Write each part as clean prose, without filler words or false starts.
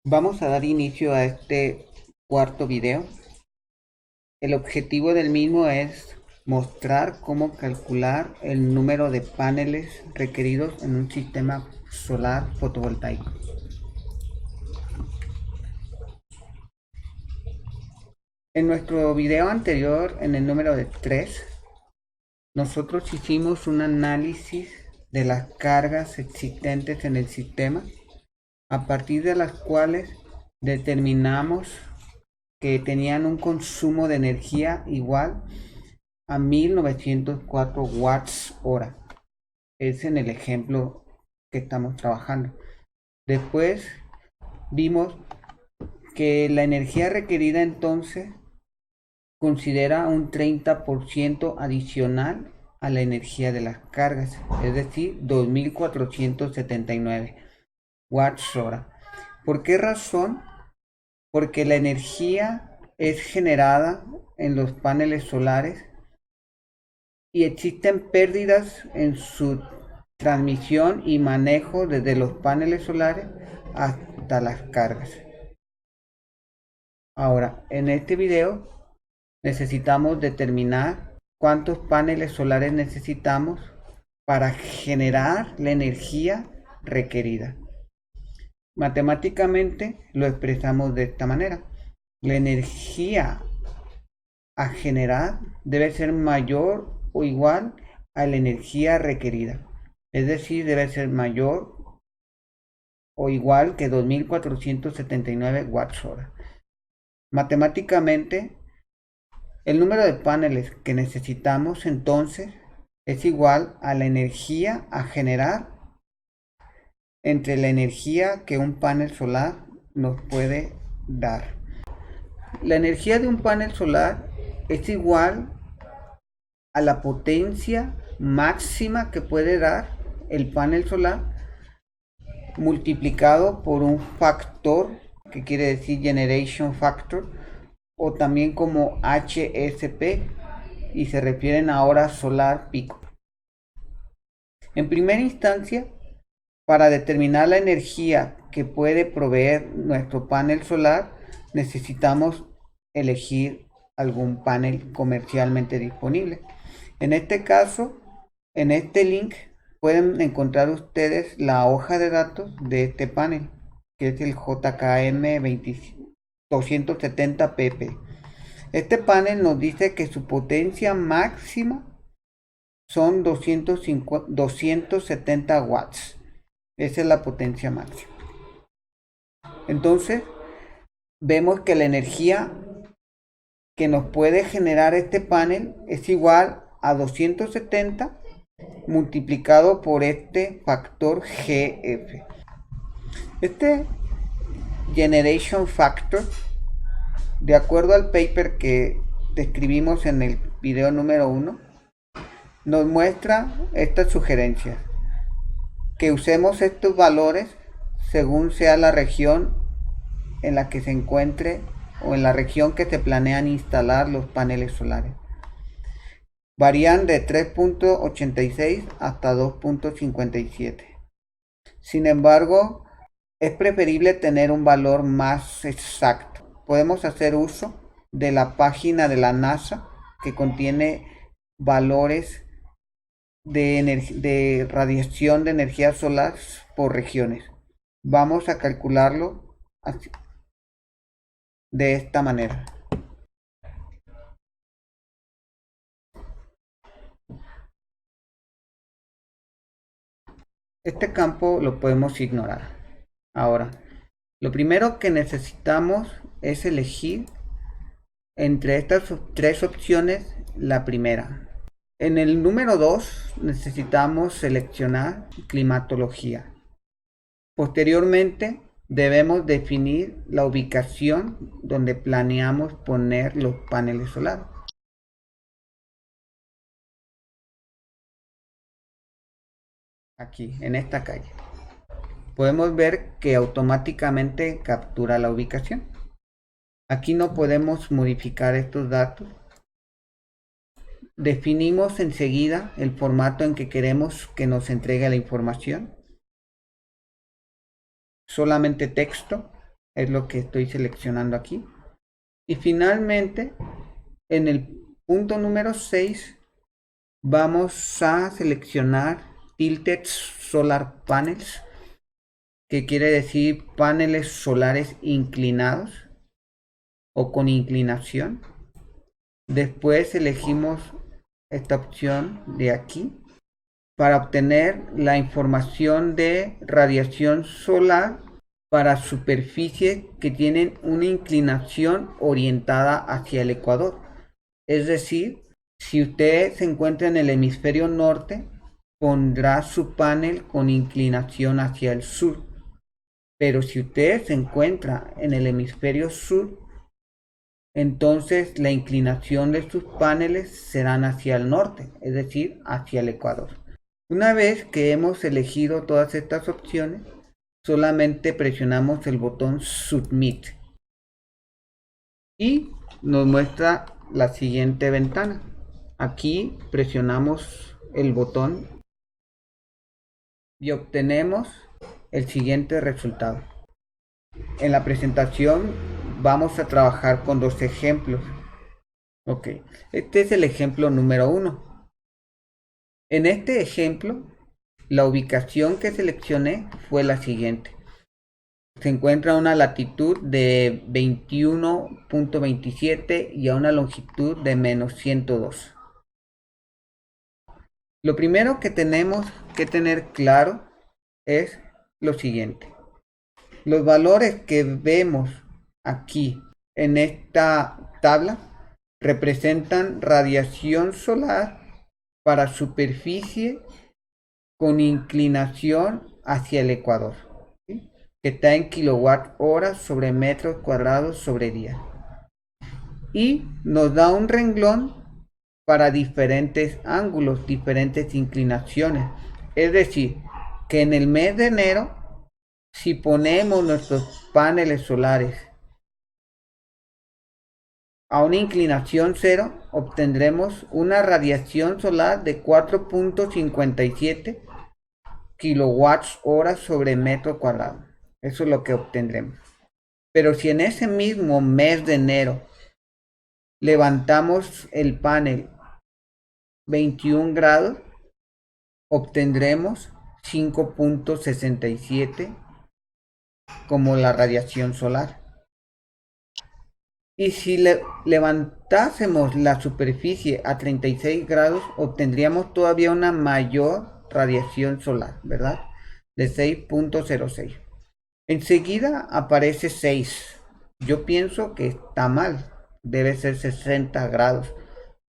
Vamos a dar inicio a este cuarto video. El objetivo del mismo es mostrar cómo calcular el número de paneles requeridos en un sistema solar fotovoltaico. En nuestro video anterior, en el número de 3, nosotros hicimos un análisis de las cargas existentes en el sistema, a partir de las cuales determinamos que tenían un consumo de energía igual a 1904 watts hora. Es en el ejemplo que estamos trabajando. Después vimos que la energía requerida entonces considera un 30% adicional a la energía de las cargas, es decir, 2479 watts hora. ¿Por qué razón? Porque la energía es generada en los paneles solares y existen pérdidas en su transmisión y manejo desde los paneles solares hasta las cargas. Ahora, en este video necesitamos determinar cuántos paneles solares necesitamos para generar la energía requerida. Matemáticamente lo expresamos de esta manera. La energía a generar debe ser mayor o igual a la energía requerida. Es decir, debe ser mayor o igual que 2479 watts hora. Matemáticamente, el número de paneles que necesitamos entonces es igual a la energía a generar entre la energía que un panel solar nos puede dar. La energía de un panel solar es igual a la potencia máxima que puede dar el panel solar multiplicado por un factor que quiere decir generation factor, o también como HSP, y se refieren a horas solar pico. En primera instancia, para determinar la energía que puede proveer nuestro panel solar, necesitamos elegir algún panel comercialmente disponible. En este caso, en este link pueden encontrar ustedes la hoja de datos de este panel, que es el JKM 270pp. Este panel nos dice que su potencia máxima son 270 watts. Esa es la potencia máxima. Entonces, vemos que la energía que nos puede generar este panel es igual a 270 multiplicado por este factor GF. Este generation factor, de acuerdo al paper que describimos en el video número 1, nos muestra estas sugerencias: que usemos estos valores según sea la región en la que se encuentre o en la región que se planean instalar los paneles solares. Varían de 3.86 hasta 2.57. Sin embargo, es preferible tener un valor más exacto. Podemos hacer uso de la página de la NASA, que contiene valores de radiación de energía solar por regiones. Vamos a calcularlo así, de esta manera. Este campo lo podemos ignorar. Ahora, lo primero que necesitamos es elegir entre estas tres opciones la primera. En el número 2 necesitamos seleccionar climatología. Posteriormente debemos definir la ubicación donde planeamos poner los paneles solares. Aquí, en esta calle. Podemos ver que automáticamente captura la ubicación. Aquí no podemos modificar estos datos. Definimos enseguida el formato en que queremos que nos entregue la información. Solamente texto. es lo que estoy seleccionando aquí. Y finalmente, en el punto número 6, vamos a seleccionar Tilted Solar Panels, que quiere decir paneles solares inclinados o con inclinación. Después elegimos esta opción de aquí para obtener la información de radiación solar para superficies que tienen una inclinación orientada hacia el ecuador. Es decir, si usted se encuentra en el hemisferio norte, pondrá su panel con inclinación hacia el sur. Pero si usted se encuentra en el hemisferio sur, entonces la inclinación de sus paneles serán hacia el norte, es decir, hacia el ecuador. Una vez que hemos elegido todas estas opciones, solamente presionamos el botón Submit y nos muestra la siguiente ventana. Aquí presionamos el botón y obtenemos el siguiente resultado. En la presentación vamos a trabajar con dos ejemplos. Ok, este es el ejemplo número 1. En este ejemplo, la ubicación que seleccioné fue la siguiente. Se encuentra a una latitud de 21.27 y a una longitud de -102. Lo primero que tenemos que tener claro es lo siguiente. Los valores que vemos aquí en esta tabla representan radiación solar para superficie con inclinación hacia el ecuador, ¿sí? Que está en kWh sobre metros cuadrados sobre día. Y nos da un renglón para diferentes ángulos, diferentes inclinaciones. Es decir, que en el mes de enero, si ponemos nuestros paneles solares a una inclinación 0, obtendremos una radiación solar de 4.57 kWh sobre metro cuadrado. Eso es lo que obtendremos. Pero si en ese mismo mes de enero levantamos el panel 21 grados, obtendremos 5.67 como la radiación solar. Y si levantásemos la superficie a 36 grados, obtendríamos todavía una mayor radiación solar, ¿verdad? De 6.06. Enseguida aparece 6. Yo pienso que está mal, debe ser 60 grados,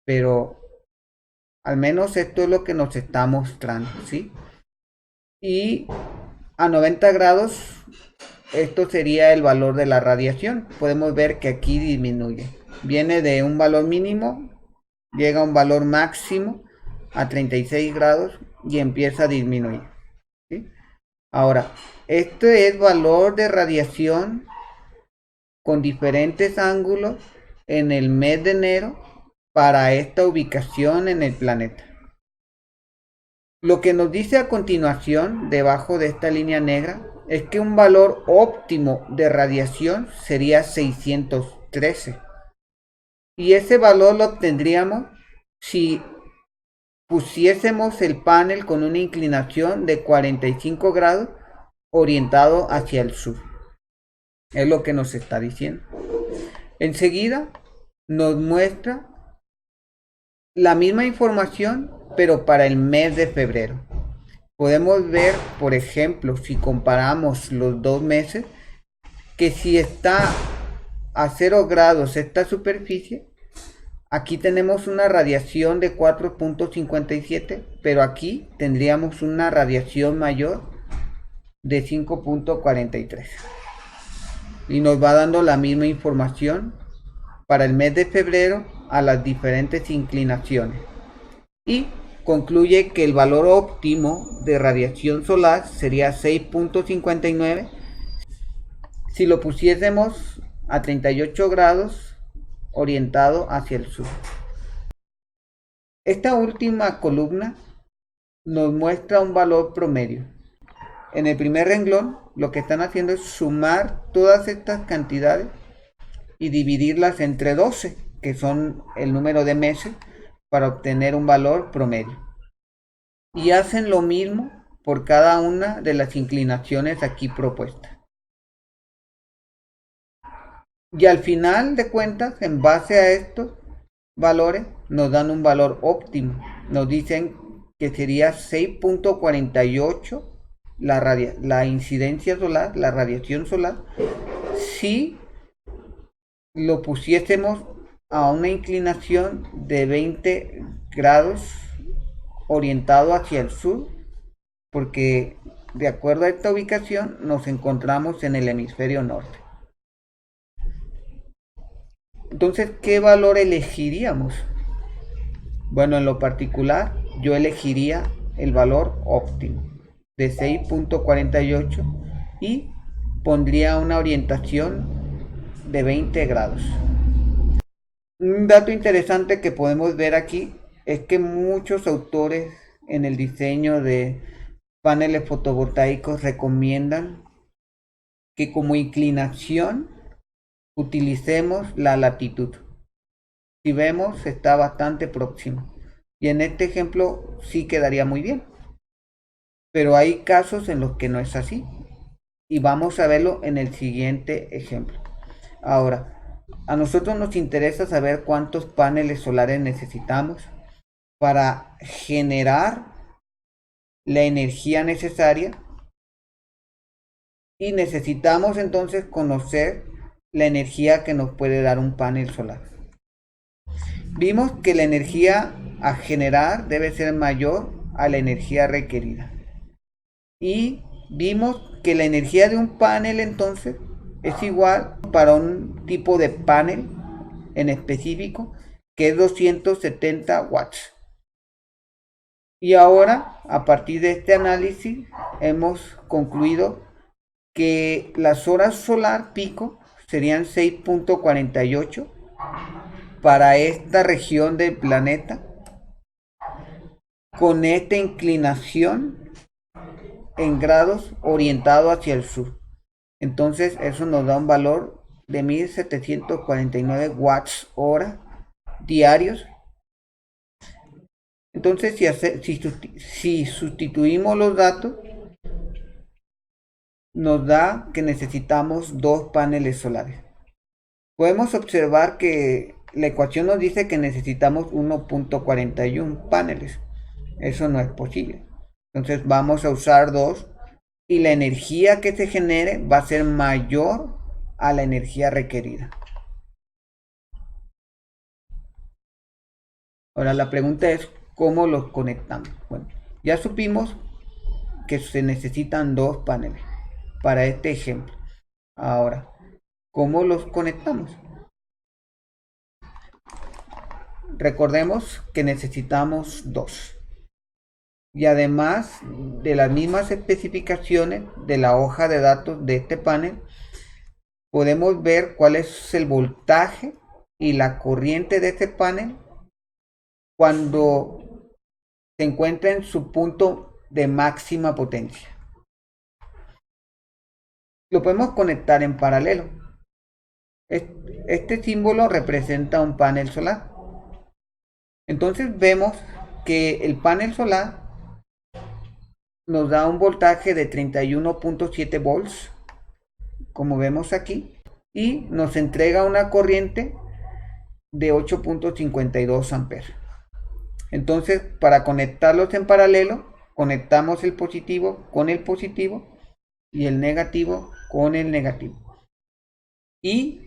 pero al menos esto es lo que nos está mostrando, ¿sí? Y a 90 grados, esto sería el valor de la radiación. Podemos ver que aquí disminuye. Viene de un valor mínimo, llega a un valor máximo a 36 grados y empieza a disminuir, ¿sí? Ahora, este es valor de radiación con diferentes ángulos en el mes de enero para esta ubicación en el planeta. Lo que nos dice a continuación, debajo de esta línea negra, es que un valor óptimo de radiación sería 613. Y ese valor lo obtendríamos si pusiésemos el panel con una inclinación de 45 grados orientado hacia el sur. Es lo que nos está diciendo. Enseguida nos muestra la misma información, pero para el mes de febrero. Podemos ver, por ejemplo, si comparamos los dos meses, que si está a 0 grados esta superficie, aquí tenemos una radiación de 4.57, pero aquí tendríamos una radiación mayor de 5.43. Y nos va dando la misma información para el mes de febrero a las diferentes inclinaciones. Y concluye que el valor óptimo de radiación solar sería 6.59 si lo pusiésemos a 38 grados orientado hacia el sur. Esta última columna nos muestra un valor promedio. En el primer renglón lo que están haciendo es sumar todas estas cantidades y dividirlas entre 12, que son el número de meses, para obtener un valor promedio. Y hacen lo mismo por cada una de las inclinaciones aquí propuestas. Y al final de cuentas, en base a estos valores, nos dan un valor óptimo. Nos dicen que sería 6.48 la incidencia solar, la radiación solar, si lo pusiésemos a una inclinación de 20 grados orientado hacia el sur, porque de acuerdo a esta ubicación nos encontramos en el hemisferio norte. Entonces, ¿qué valor elegiríamos? Bueno, en lo particular, yo elegiría el valor óptimo de 6.48 y pondría una orientación de 20 grados. Un dato interesante que podemos ver aquí es que muchos autores en el diseño de paneles fotovoltaicos recomiendan que como inclinación utilicemos la latitud. Si vemos, está bastante próximo. Y en este ejemplo sí quedaría muy bien. Pero hay casos en los que no es así. Y vamos a verlo en el siguiente ejemplo. Ahora, a nosotros nos interesa saber cuántos paneles solares necesitamos para generar la energía necesaria. Y necesitamos entonces conocer la energía que nos puede dar un panel solar. Vimos que la energía a generar debe ser mayor a la energía requerida. Y vimos que la energía de un panel entonces es igual para un tipo de panel en específico, que es 270 watts. Y ahora, a partir de este análisis, hemos concluido que las horas solar pico serían 6.48 para esta región del planeta, con esta inclinación en grados orientado hacia el sur. Entonces eso nos da un valor de 1749 watts hora diarios. Entonces si sustituimos los datos, nos da que necesitamos 2 paneles solares. Podemos observar que la ecuación nos dice que necesitamos 1.41 paneles. Eso no es posible. Entonces vamos a usar 2 y la energía que se genere va a ser mayor a la energía requerida. Ahora la pregunta es, ¿cómo los conectamos? Bueno, ya supimos que se necesitan 2 paneles para este ejemplo. Ahora, ¿cómo los conectamos? Recordemos que necesitamos 2. Y además de las mismas especificaciones de la hoja de datos de este panel, podemos ver cuál es el voltaje y la corriente de este panel cuando se encuentra en su punto de máxima potencia. Lo podemos conectar en paralelo. Este símbolo representa un panel solar. Entonces vemos que el panel solar nos da un voltaje de 31.7 volts, como vemos aquí, y nos entrega una corriente de 8.52 amperes. Entonces, para conectarlos en paralelo, conectamos el positivo con el positivo y el negativo con el negativo. Y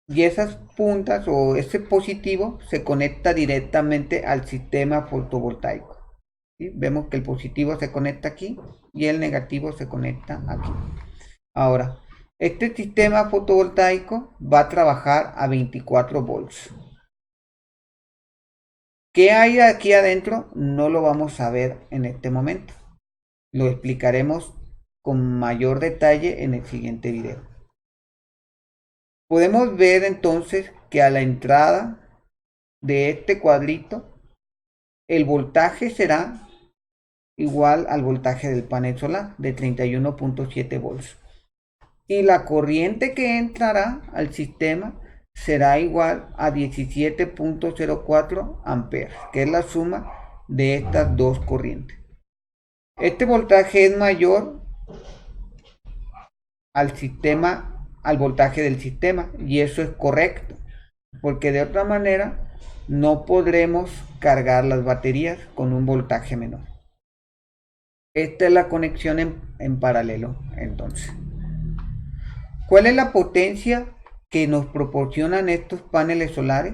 esas puntas o ese positivo se conecta directamente al sistema fotovoltaico. ¿Sí? Vemos que el positivo se conecta aquí y el negativo se conecta aquí. Ahora, este sistema fotovoltaico va a trabajar a 24 volts. ¿Qué hay aquí adentro? No lo vamos a ver en este momento. Lo explicaremos con mayor detalle en el siguiente video. Podemos ver entonces que a la entrada de este cuadrito el voltaje será igual al voltaje del panel solar de 31.7 volts. Y la corriente que entrará al sistema será igual a 17.04 amperes, que es la suma de estas dos corrientes. Este voltaje es mayor al voltaje del sistema, y eso es correcto, porque de otra manera no podremos cargar las baterías con un voltaje menor. Esta es la conexión en paralelo. Entonces, ¿cuál es la potencia que nos proporcionan estos paneles solares?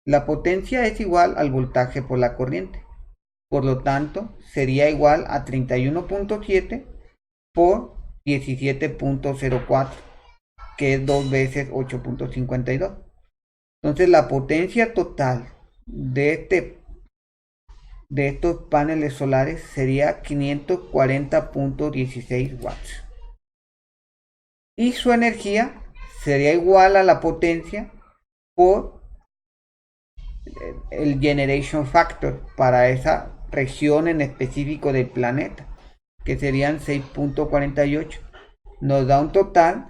La potencia es igual al voltaje por la corriente. Por lo tanto, sería igual a 31.7 por 17.04, que es 2 veces 8.52. Entonces, la potencia total de estos paneles solares sería 540.16 watts. Y su energía sería igual a la potencia por el generation factor para esa región en específico del planeta, que serían 6.48. Nos da un total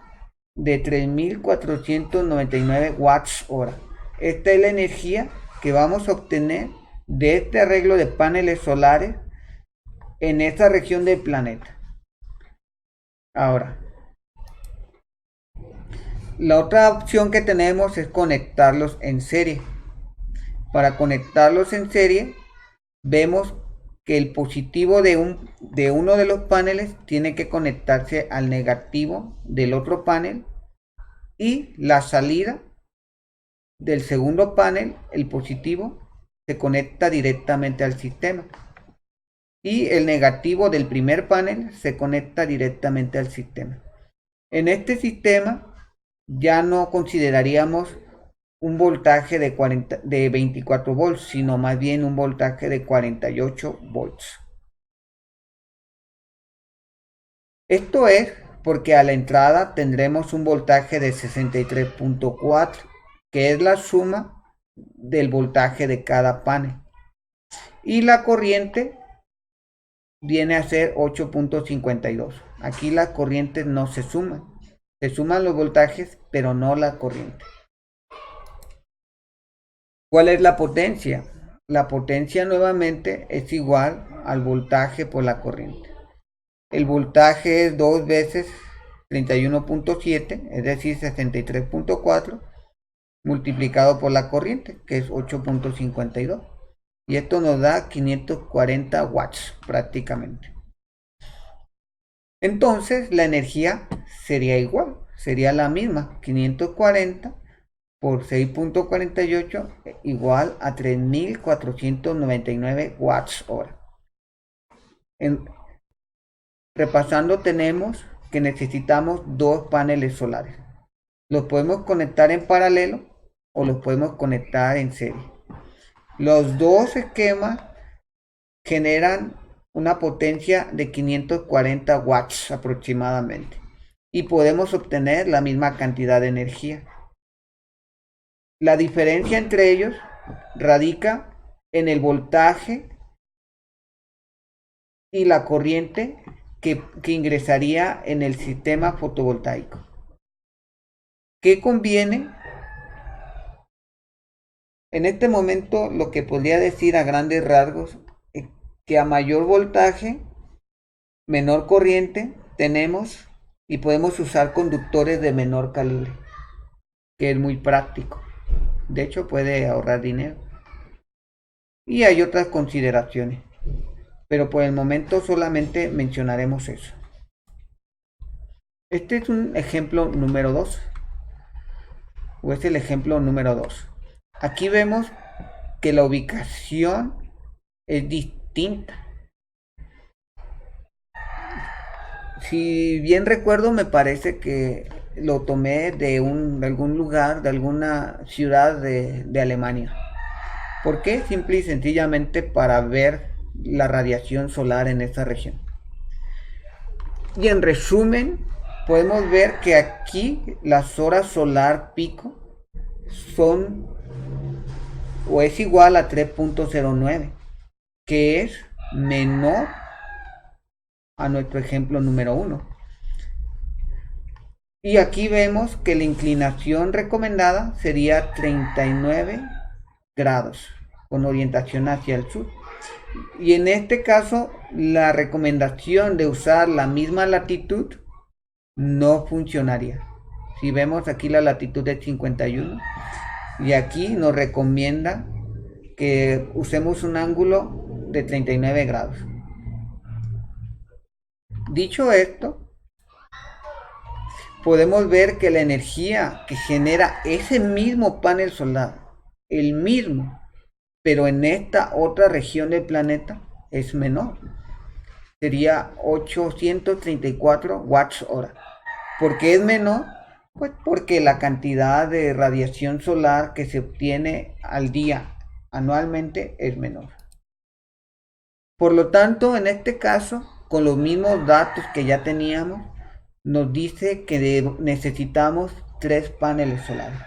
de 3.499 watts hora. Esta es la energía que vamos a obtener de este arreglo de paneles solares en esta región del planeta. Ahora, la otra opción que tenemos es conectarlos en serie. Para conectarlos en serie, vemos que el positivo de uno de los paneles tiene que conectarse al negativo del otro panel, y la salida del segundo panel, el positivo, se conecta directamente al sistema, y el negativo del primer panel se conecta directamente al sistema. En este sistema ya no consideraríamos un voltaje de 24 volts, sino más bien un voltaje de 48 volts. Esto es porque a la entrada tendremos un voltaje de 63.4, que es la suma del voltaje de cada panel. Y la corriente viene a ser 8.52. Aquí las corrientes no se suman. Se suman los voltajes, pero no la corriente. ¿Cuál es la potencia? La potencia nuevamente es igual al voltaje por la corriente. El voltaje es 2 veces 31.7, es decir, 63.4, multiplicado por la corriente, que es 8.52. Y esto nos da 540 watts prácticamente. Entonces la energía sería igual, sería la misma, 540 por 6.48 igual a 3.499 watts hora. Repasando, tenemos que necesitamos dos paneles solares. Los podemos conectar en paralelo o los podemos conectar en serie. Los dos esquemas generan una potencia de 540 watts aproximadamente, y podemos obtener la misma cantidad de energía. La diferencia entre ellos radica en el voltaje y la corriente que ingresaría en el sistema fotovoltaico. ¿Qué conviene? En este momento, lo que podría decir a grandes rasgos es que a mayor voltaje, menor corriente tenemos, y podemos usar conductores de menor calibre, que es muy práctico. De hecho, puede ahorrar dinero. Y hay otras consideraciones, pero por el momento solamente mencionaremos eso. Este es un ejemplo número 2, o es el ejemplo número 2. Aquí vemos que la ubicación es distinta. Si bien recuerdo, me parece que lo tomé de algún lugar, de alguna ciudad de Alemania. ¿Por qué? Simple y sencillamente para ver la radiación solar en esta región. Y en resumen, podemos ver que aquí las horas solar pico son o es igual a 3.09, que es menor a nuestro ejemplo número 1. Y aquí vemos que la inclinación recomendada sería 39 grados con orientación hacia el sur. Y en este caso, la recomendación de usar la misma latitud no funcionaría. Si vemos aquí la latitud es 51 y aquí nos recomienda que usemos un ángulo de 39 grados. Dicho esto, podemos ver que la energía que genera ese mismo panel solar, el mismo, pero en esta otra región del planeta, es menor. Sería 834 watts hora. ¿Por qué es menor? Pues porque la cantidad de radiación solar que se obtiene al día anualmente es menor. Por lo tanto, en este caso, con los mismos datos que ya teníamos, nos dice que necesitamos 3 paneles solares.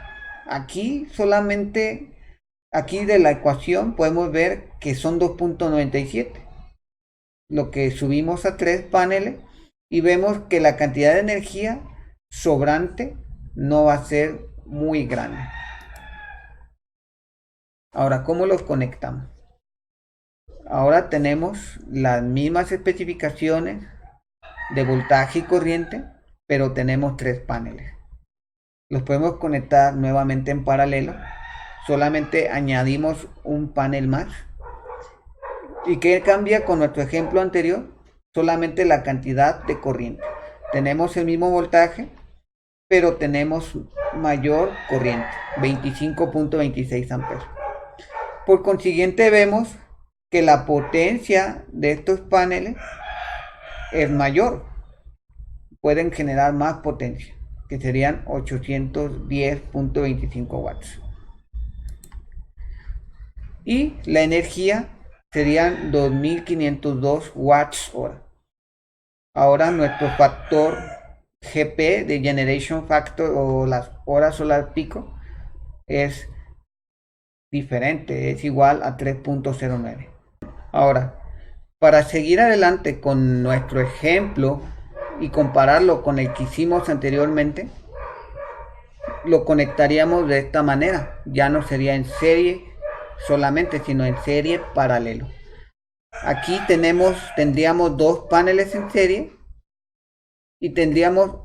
Aquí solamente, aquí de la ecuación podemos ver que son 2.97. Lo que subimos a 3 paneles y vemos que la cantidad de energía sobrante no va a ser muy grande. Ahora, ¿cómo los conectamos? Ahora tenemos las mismas especificaciones de voltaje y corriente, pero tenemos 3 paneles. Los podemos conectar nuevamente en paralelo. Solamente añadimos un panel más. ¿Y qué cambia con nuestro ejemplo anterior? Solamente la cantidad de corriente. Tenemos el mismo voltaje, pero tenemos mayor corriente, 25.26 amperes. Por consiguiente, vemos que la potencia de estos paneles es mayor. Pueden generar más potencia, que serían 810.25 watts. Y la energía serían 2502 watts hora. Ahora nuestro factor GP de Generation Factor o las horas solar pico es diferente, es igual a 3.09. Ahora, para seguir adelante con nuestro ejemplo y compararlo con el que hicimos anteriormente, lo conectaríamos de esta manera. Ya no sería en serie solamente, sino en serie paralelo. Aquí tendríamos 2 paneles en serie y tendríamos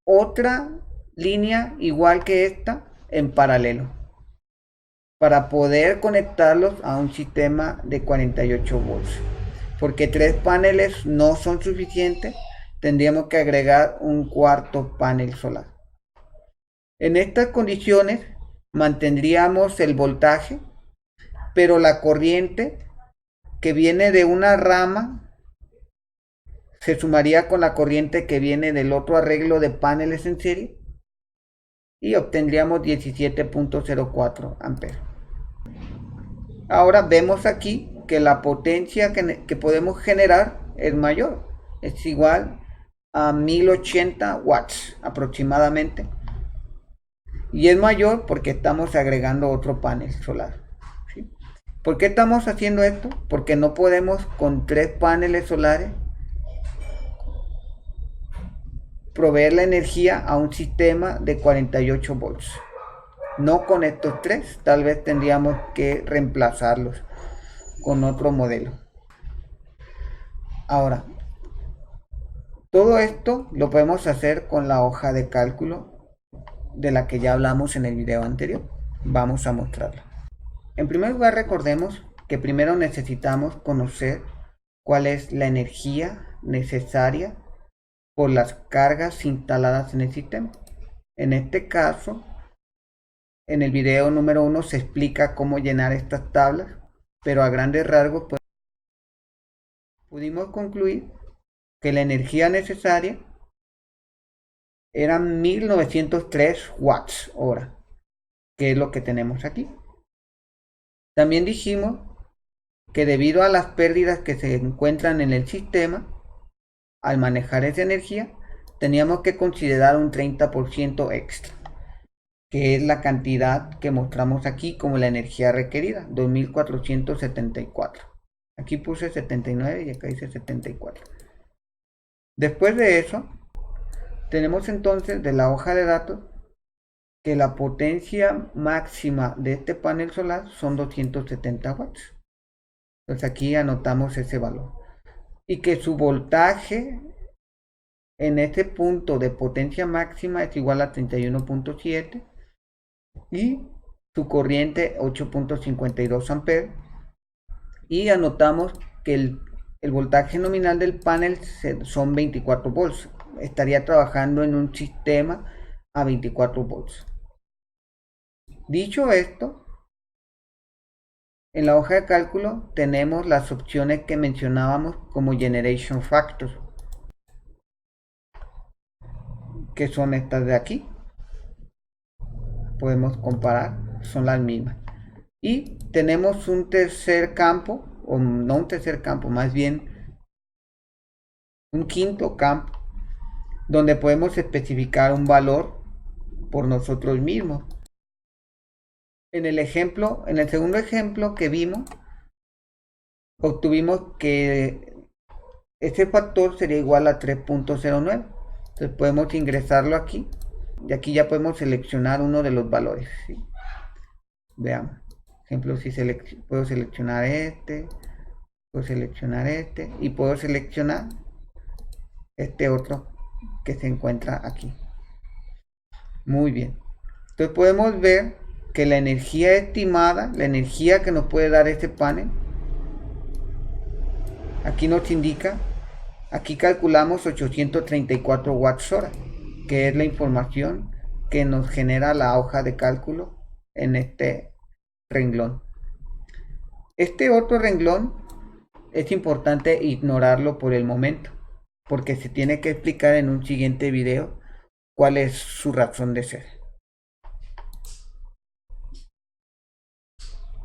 otra línea igual que esta en paralelo para poder conectarlos a un sistema de 48 volts. Porque 3 paneles no son suficientes, tendríamos que agregar un cuarto panel solar. En estas condiciones mantendríamos el voltaje, pero la corriente que viene de una rama se sumaría con la corriente que viene del otro arreglo de paneles en serie y obtendríamos 17.04 amperes. Ahora vemos aquí que la potencia que podemos generar es mayor, es igual a 1080 watts aproximadamente, y es mayor porque estamos agregando otro panel solar. ¿Sí? ¿Por qué estamos haciendo esto? Porque no podemos con 3 paneles solares proveer la energía a un sistema de 48 volts. No con estos 3, tal vez tendríamos que reemplazarlos con otro modelo. Ahora, todo esto lo podemos hacer con la hoja de cálculo de la que ya hablamos en el video anterior. Vamos a mostrarla. En primer lugar, recordemos que primero necesitamos conocer cuál es la energía necesaria por las cargas instaladas en el sistema. En este caso, en el video número 1 se explica cómo llenar estas tablas, pero a grandes rasgos pudimos concluir que la energía necesaria eran 1903 watts hora, que es lo que tenemos aquí. También dijimos que debido a las pérdidas que se encuentran en el sistema, al manejar esa energía, teníamos que considerar un 30% extra, que es la cantidad que mostramos aquí como la energía requerida, 2474. Aquí puse 79 y acá dice 74. Después de eso, tenemos entonces de la hoja de datos que la potencia máxima de este panel solar son 270 watts. Entonces aquí anotamos ese valor. Y que su voltaje en este punto de potencia máxima es igual a 31.7 y su corriente 8.52 amperes. Y anotamos que el voltaje nominal del panel son 24 volts. Estaría trabajando en un sistema a 24 volts. Dicho esto, en la hoja de cálculo tenemos las opciones que mencionábamos como Generation Factors, que son estas de aquí. Podemos comparar, son las mismas. Y tenemos un tercer campo, o no un tercer campo, más bien un quinto campo, donde podemos especificar un valor por nosotros mismos. En el segundo ejemplo que vimos, obtuvimos que este factor sería igual a 3.09. Entonces podemos ingresarlo aquí y aquí ya podemos seleccionar uno de los valores, ¿sí? Veamos. Por ejemplo, si puedo seleccionar este y puedo seleccionar este otro que se encuentra aquí. Muy bien. Entonces podemos ver que la energía estimada, la energía que nos puede dar este panel, aquí nos indica, aquí calculamos 834 watts hora, que es la información que nos genera la hoja de cálculo en este renglón. Este otro renglón es importante ignorarlo por el momento, porque se tiene que explicar en un siguiente video cuál es su razón de ser.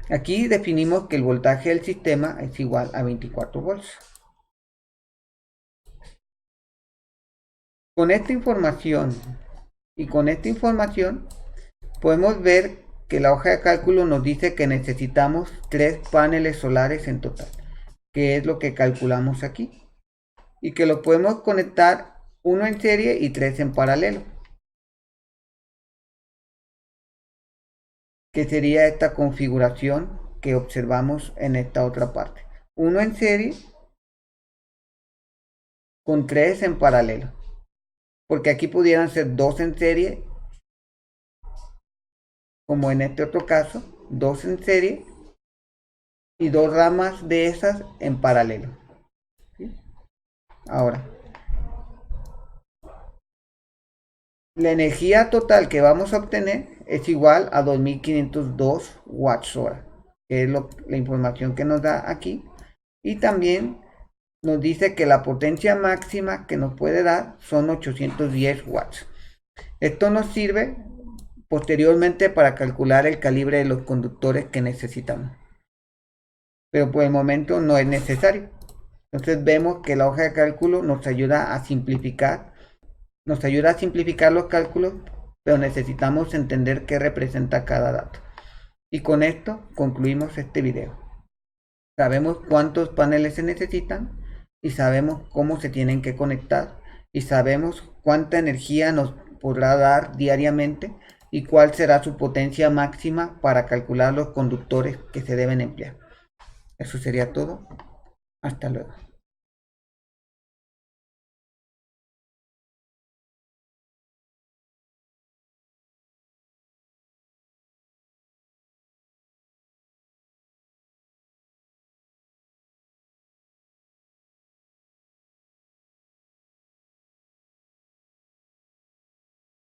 Aquí definimos que el voltaje del sistema es igual a 24 volts. Con esta información podemos ver que la hoja de cálculo nos dice que necesitamos 3 paneles solares en total, que es lo que calculamos aquí, y que lo podemos conectar uno en serie y 3 en paralelo, que sería esta configuración que observamos en esta otra parte. Uno en serie con 3 en paralelo, porque aquí pudieran ser 2 en serie, como en este otro caso, 2 en serie y 2 ramas de esas en paralelo. ¿Sí? Ahora, la energía total que vamos a obtener es igual a 2502 watts hora, que es la información que nos da aquí. Y también nos dice que la potencia máxima que nos puede dar son 810 watts. Esto nos sirve posteriormente para calcular el calibre de los conductores que necesitamos, pero por el momento no es necesario. Entonces vemos que la hoja de cálculo nos ayuda a simplificar los cálculos, pero necesitamos entender qué representa cada dato. Y con esto concluimos este video. Sabemos cuántos paneles se necesitan y sabemos cómo se tienen que conectar y sabemos cuánta energía nos podrá dar diariamente y cuál será su potencia máxima para calcular los conductores que se deben emplear. Eso sería todo. Hasta luego.